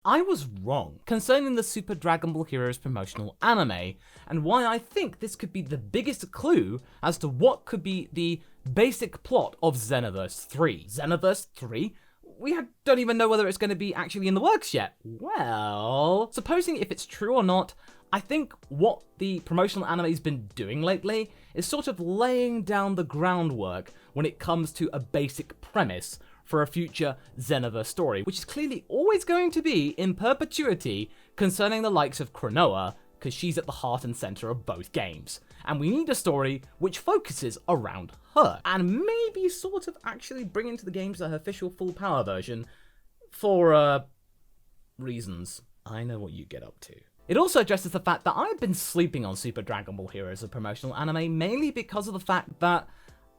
I was wrong concerning the Super Dragon Ball Heroes promotional anime, and why I think this could be the biggest clue as to what could be the basic plot of Xenoverse 3. Xenoverse 3? We don't even know whether it's going to be actually in the works yet. Well, supposing if it's true or not, I think what the promotional anime's been doing lately is sort of laying down the groundwork when it comes to a basic premise for a future Xenoverse story, which is clearly always going to be in perpetuity concerning the likes of Chronoa, because she's at the heart and center of both games. And we need a story which focuses around her, and maybe sort of actually bring into the games her official full power version for, reasons. I know what you get up to. It also addresses the fact that I've been sleeping on Super Dragon Ball Heroes, a promotional anime, mainly because of the fact that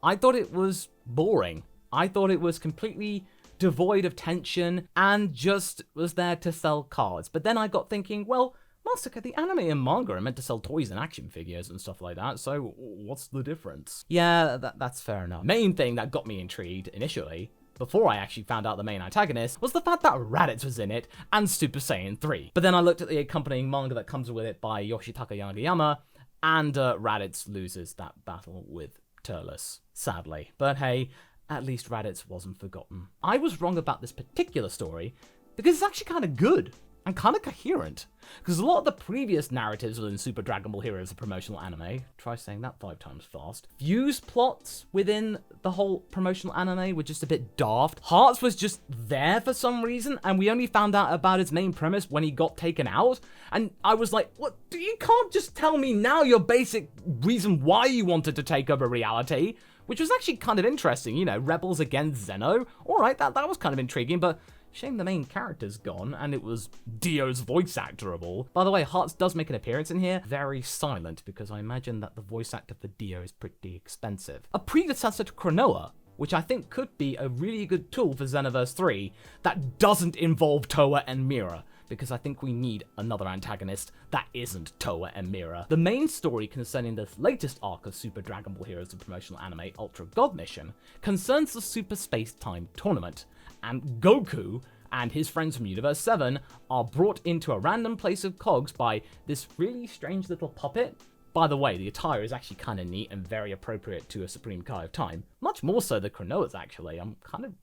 I thought it was boring. I thought it was completely devoid of tension and just was there to sell cards. But then I got thinking, well, Masaka, the anime and manga are meant to sell toys and action figures and stuff like that, so what's the difference? Yeah, that's fair enough. Main thing that got me intrigued initially, before I actually found out the main antagonist, was the fact that Raditz was in it and Super Saiyan 3. But then I looked at the accompanying manga that comes with it by Yoshitaka Yagayama, and Raditz loses that battle with Turles, sadly. But hey, at least Raditz wasn't forgotten. I was wrong about this particular story because it's actually kind of good and kind of coherent. Because a lot of the previous narratives within Super Dragon Ball Heroes, the promotional anime, try saying that 5 times fast, fuse plots within the whole promotional anime were just a bit daft. Hearts was just there for some reason, and we only found out about his main premise when he got taken out. And I was like, what? You can't just tell me now your basic reason why you wanted to take over reality. Which was actually kind of interesting, you know, rebels against Xeno. Alright, that was kind of intriguing, but shame the main character's gone, and it was Dio's voice actorable. By the way, Hearts does make an appearance in here, very silent, because I imagine that the voice actor for Dio is pretty expensive. A predecessor to Chronoa, which I think could be a really good tool for Xenoverse 3, that doesn't involve Towa and Mira, because I think we need another antagonist that isn't Towa and Mira. The main story concerning the latest arc of Super Dragon Ball Heroes, the promotional anime Ultra God Mission, concerns the Super Space Time Tournament, and Goku and his friends from Universe 7 are brought into a random place of cogs by this really strange little puppet. By the way, the attire is actually kind of neat and very appropriate to a Supreme Kai of Time. Much more so than Chronoa's, actually. I'm kind of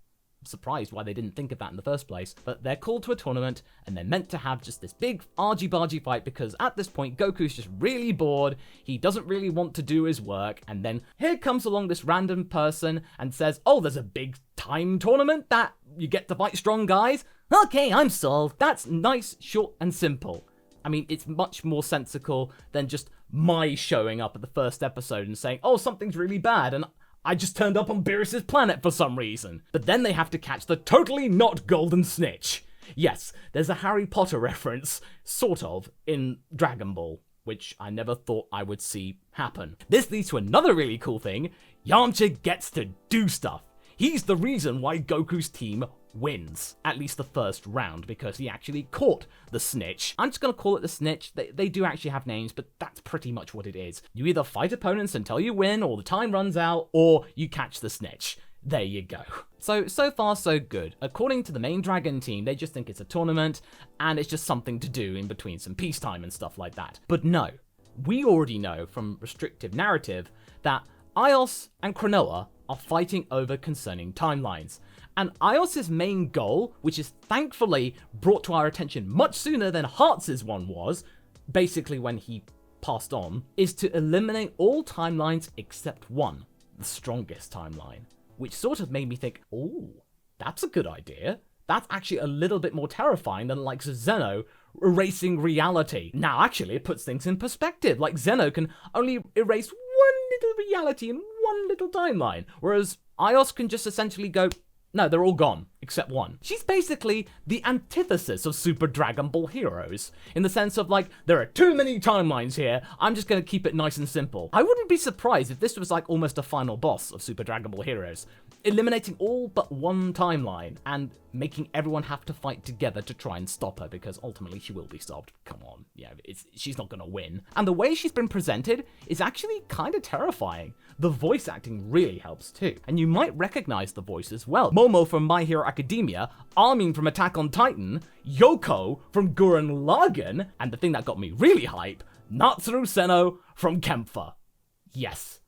surprised why they didn't think of that in the first place. But they're called to a tournament, and they're meant to have just this big argy-bargy fight, because at this point, Goku's just really bored, he doesn't really want to do his work, and then here comes along this random person and says, oh, there's a big time tournament that you get to fight strong guys? Okay, I'm sold. That's nice, short, and simple. I mean, it's much more sensical than just my showing up at the first episode and saying, oh, something's really bad, and I just turned up on Beerus's planet for some reason. But then they have to catch the totally not golden snitch. Yes, there's a Harry Potter reference, sort of, in Dragon Ball, which I never thought I would see happen. This leads to another really cool thing. Yamcha gets to do stuff. He's the reason why Goku's team wins, at least the first round, because he actually caught the snitch. I'm just going to call it the snitch. They do actually have names, but that's pretty much what it is. You either fight opponents until you win, or the time runs out, or you catch the snitch. There you go. So far so good. According to the main Dragon team, they just think it's a tournament, and it's just something to do in between some peacetime and stuff like that. But no, we already know from restrictive narrative that Aeos and Chronoa are fighting over concerning timelines. And Aios' main goal, which is thankfully brought to our attention much sooner than Hearts' one was, basically when he passed on, is to eliminate all timelines except one, the strongest timeline. Which sort of made me think, oh, that's a good idea. That's actually a little bit more terrifying than like Xeno erasing reality. Now actually it puts things in perspective, like Xeno can only erase one little reality in one little timeline, whereas Aios can just essentially go, no, they're all gone, except one. She's basically the antithesis of Super Dragon Ball Heroes, in the sense of like, there are too many timelines here, I'm just gonna keep it nice and simple. I wouldn't be surprised if this was like almost a final boss of Super Dragon Ball Heroes, eliminating all but one timeline, and making everyone have to fight together to try and stop her, because ultimately she will be stopped. Come on, yeah, she's not gonna win. And the way she's been presented is actually kind of terrifying. The voice acting really helps too, and you might recognize the voice as well. Momo from My Hero Academia Academia, Armin from Attack on Titan, Yoko from Gurren Lagann, and the thing that got me really hype, Natsuru Seno from Kempfer. Yes,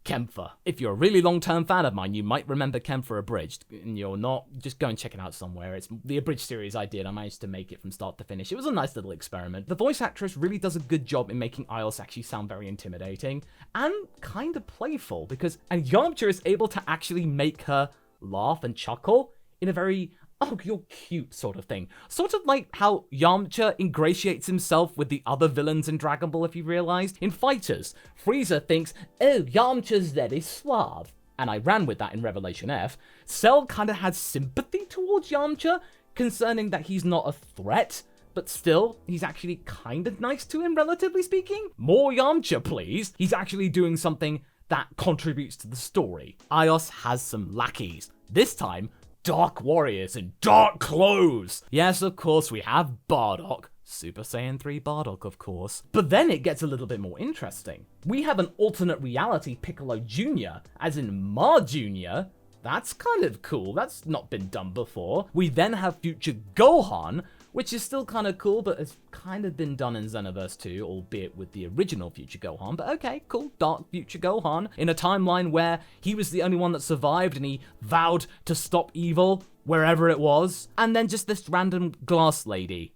Kempfer. If you're a really long-term fan of mine, you might remember Kempfer Abridged, and you're not, just go and check it out somewhere. It's the Abridged series I did. I managed to make it from start to finish. It was a nice little experiment. The voice actress really does a good job in making Aios actually sound very intimidating and kind of playful, and Yamcha is able to actually make her laugh and chuckle in a very, oh, you're cute sort of thing. Sort of like how Yamcha ingratiates himself with the other villains in Dragon Ball, if you realized. In Fighters, Frieza thinks, oh, Yamcha's very suave. And I ran with that in Revelation F. Cell kind of has sympathy towards Yamcha, concerning that he's not a threat, but still, he's actually kind of nice to him, relatively speaking. More Yamcha, please. He's actually doing something that contributes to the story. Aios has some lackeys. This time, dark warriors in dark clothes. Yes, of course, we have Bardock. Super Saiyan 3 Bardock, of course. But then it gets a little bit more interesting. We have an alternate reality Piccolo Jr., as in Ma Jr. That's kind of cool. That's not been done before. We then have future Gohan, which is still kind of cool, but has kind of been done in Xenoverse 2, albeit with the original future Gohan. But okay, cool, dark future Gohan, in a timeline where he was the only one that survived and he vowed to stop evil wherever it was. And then just this random glass lady.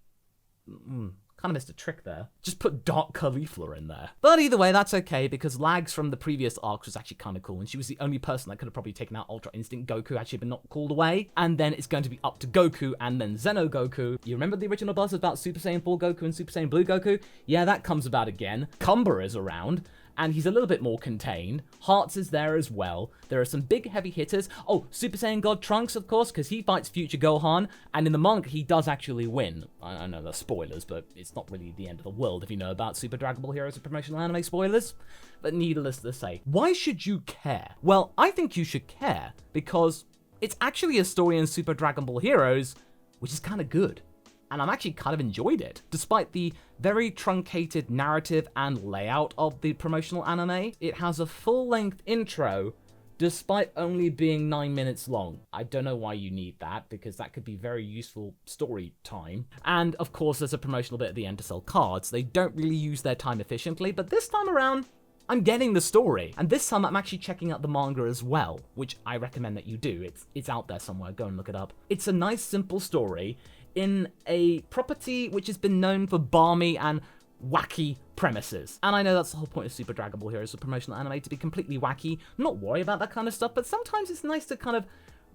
Kind of missed a trick there. Just put Dark Caulifla in there. But either way, that's okay, because Lags from the previous arcs was actually kind of cool, and she was the only person that could have probably taken out Ultra Instinct Goku had she been not called away. And then it's going to be up to Goku and then Xeno Goku. You remember the original buzz about Super Saiyan 4 Goku and Super Saiyan Blue Goku? Yeah, that comes about again. Kumba is around, and he's a little bit more contained. Hearts is there as well. There are some big heavy hitters. Oh, Super Saiyan God Trunks, of course, because he fights future Gohan, and in the manga, he does actually win. I know that's spoilers, but it's not really the end of the world if you know about Super Dragon Ball Heroes and promotional anime spoilers. But needless to say, why should you care? Well, I think you should care, because it's actually a story in Super Dragon Ball Heroes, which is kind of good. And I'm actually kind of enjoyed it. Despite the very truncated narrative and layout of the promotional anime, it has a full-length intro, despite only being 9 minutes long. I don't know why you need that, because that could be very useful story time. And of course, there's a promotional bit at the end to sell cards. They don't really use their time efficiently, but this time around, I'm getting the story. And this time I'm actually checking out the manga as well, which I recommend that you do. It's out there somewhere, go and look it up. It's a nice, simple story in a property which has been known for balmy and wacky premises. And I know that's the whole point of Super Dragon Ball Heroes, a promotional anime, to be completely wacky, not worry about that kind of stuff, but sometimes it's nice to kind of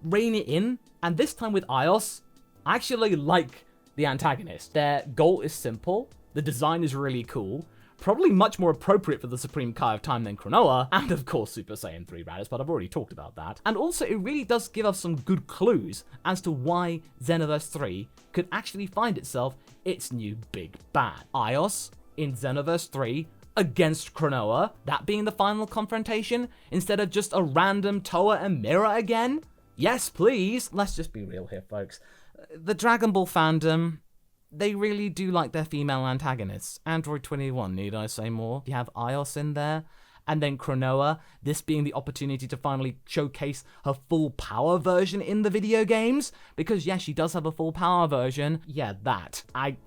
rein it in. And this time with Aios, I actually like the antagonist. Their goal is simple, the design is really cool, probably much more appropriate for the Supreme Kai of Time than Chronoa, and of course Super Saiyan 3 Raditz, but I've already talked about that. And also, it really does give us some good clues as to why Xenoverse 3 could actually find itself its new big bad. Aios in Xenoverse 3 against Chronoa, that being the final confrontation, instead of just a random Toa and Mira again? Yes, please! Let's just be real here, folks. The Dragon Ball fandom, they really do like their female antagonists. Android 21, need I say more? You have Aios in there, and then Chronoa, this being the opportunity to finally showcase her full power version in the video games, because yes, she does have a full power version. Yeah, that. I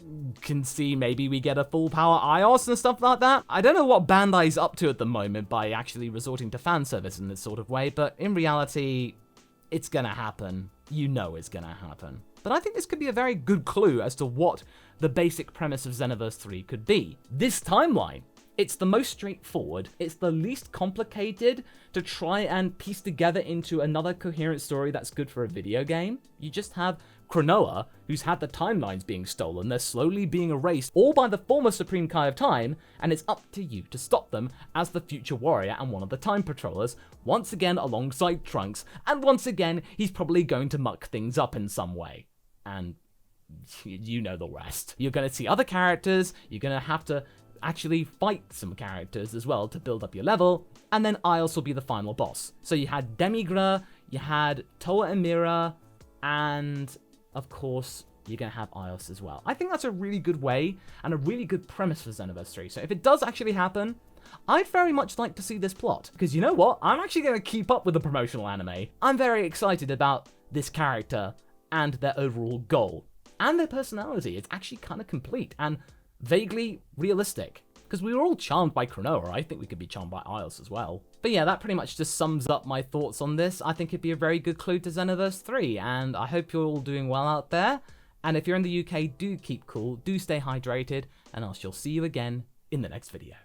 can see maybe we get a full power Aios and stuff like that. I don't know what Bandai's up to at the moment by actually resorting to fan service in this sort of way, but in reality, it's gonna happen. You know it's gonna happen. But I think this could be a very good clue as to what the basic premise of Xenoverse 3 could be. This timeline, it's the most straightforward, it's the least complicated to try and piece together into another coherent story that's good for a video game. You just have Chronoa, who's had the timelines being stolen, they're slowly being erased, all by the former Supreme Kai of Time, and it's up to you to stop them as the future warrior and one of the Time Patrollers, once again alongside Trunks, and once again, he's probably going to muck things up in some way. And you know the rest. You're going to see other characters, you're going to have to actually fight some characters as well to build up your level, and then Aios will be the final boss. So you had Demigra, you had Toa and Mira, and of course, you're going to have Aios as well. I think that's a really good way and a really good premise for Xenoverse 3. So if it does actually happen, I'd very much like to see this plot. Because you know what? I'm actually going to keep up with the promotional anime. I'm very excited about this character and their overall goal. And their personality. It's actually kind of complete and vaguely realistic. Because we were all charmed by Chronoa, I think we could be charmed by Aeos as well. But yeah, that pretty much just sums up my thoughts on this. I think it'd be a very good clue to Xenoverse 3, and I hope you're all doing well out there. And if you're in the UK, do keep cool, do stay hydrated, and I shall see you again in the next video.